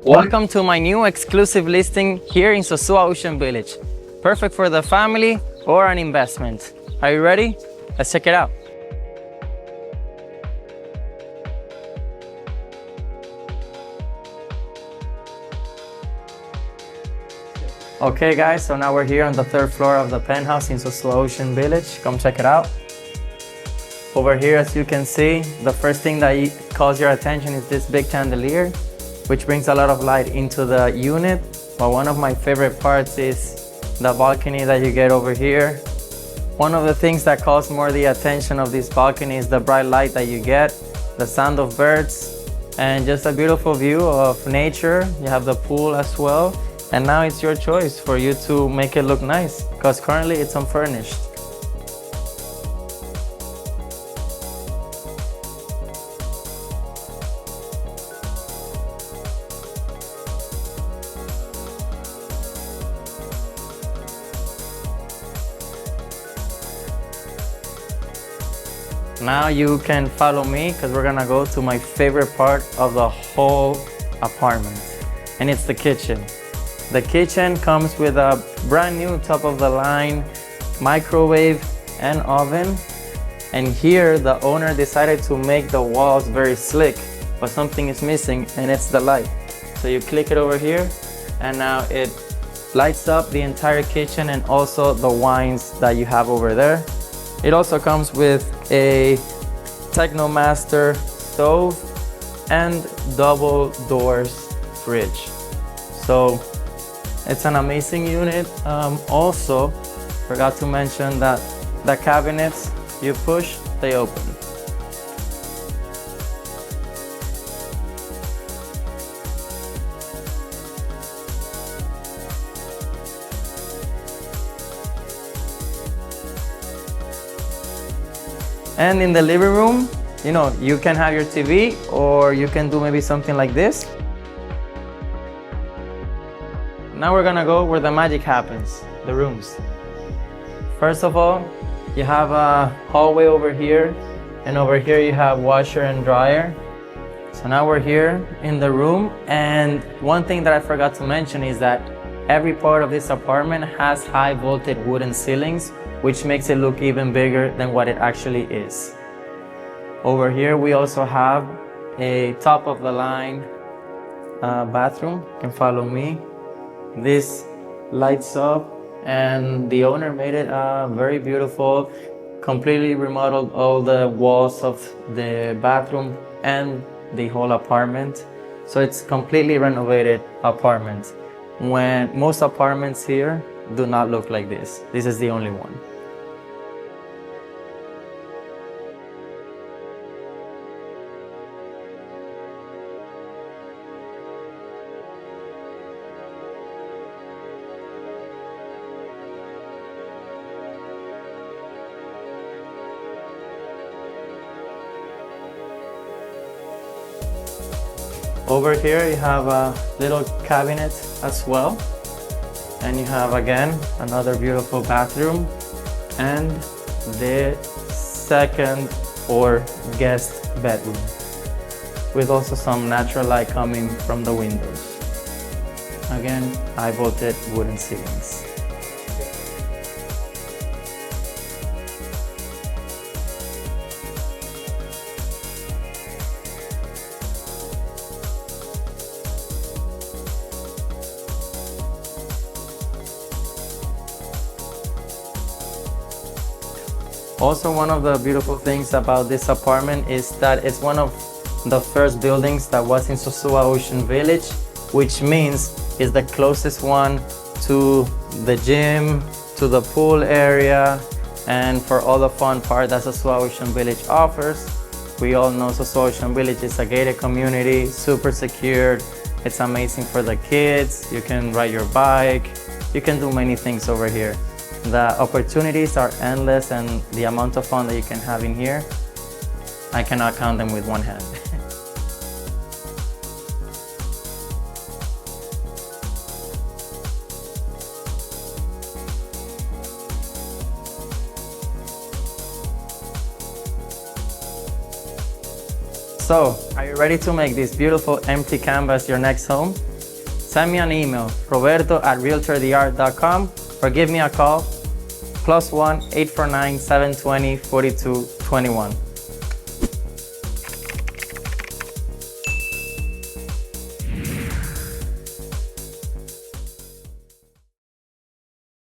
Welcome to my new exclusive listing here in Sosúa Ocean Village. Perfect for the family or an investment. Are you ready? Let's check it out. Okay guys, so now we're here on the third floor of the penthouse in Sosúa Ocean Village. Come check it out. Over here, as you can see, the first thing that calls your attention is this big chandelier, which brings a lot of light into the unit. But one of my favorite parts is the balcony that you get over here. One of the things that calls more the attention of this balcony is the bright light that you get, the sound of birds, and just a beautiful view of nature. You have the pool as well. And now it's your choice for you to make it look nice, because currently it's unfurnished. Now you can follow me because we're gonna go to my favorite part of the whole apartment, and it's the kitchen. The kitchen comes with a brand new top of the line microwave and oven. And here the owner decided to make the walls very slick, but something is missing, and it's the light. So you click it over here and now it lights up the entire kitchen and also the wines that you have over there. It also comes with a Technomaster stove and double doors fridge. So it's an amazing unit. Also, forgot to mention that the cabinets you push, they open. And in the living room, you can have your TV, or you can do maybe something like this. Now we're gonna go where the magic happens, the rooms. First of all, you have a hallway over here, and over here you have washer and dryer. So now we're here in the room, and one thing that I forgot to mention is that every part of this apartment has high voltage wooden ceilings, which makes it look even bigger than what it actually is. Over here we also have a top of the line bathroom. You can follow me. This lights up, and the owner made it very beautiful, completely remodeled all the walls of the bathroom and the whole apartment. So it's completely renovated apartment. When most apartments here do not look like this. This is the only one. Over here you have a little cabinet as well, and you have again another beautiful bathroom and the second or guest bedroom, with also some natural light coming from the windows. Again, high voltage wooden ceilings. Also, one of the beautiful things about this apartment is that it's one of the first buildings that was in Sosúa Ocean Village, which means it's the closest one to the gym, to the pool area, and for all the fun part that Sosúa Ocean Village offers. We all know Sosúa Ocean Village is a gated community, super secured. It's amazing for the kids. You can ride your bike. You can do many things over here. The opportunities are endless, and the amount of fun that you can have in here, I cannot count them with one hand. So, are you ready to make this beautiful empty canvas your next home? send me an email, roberto@realtordr.com, or give me a call, +1 849 720 4221.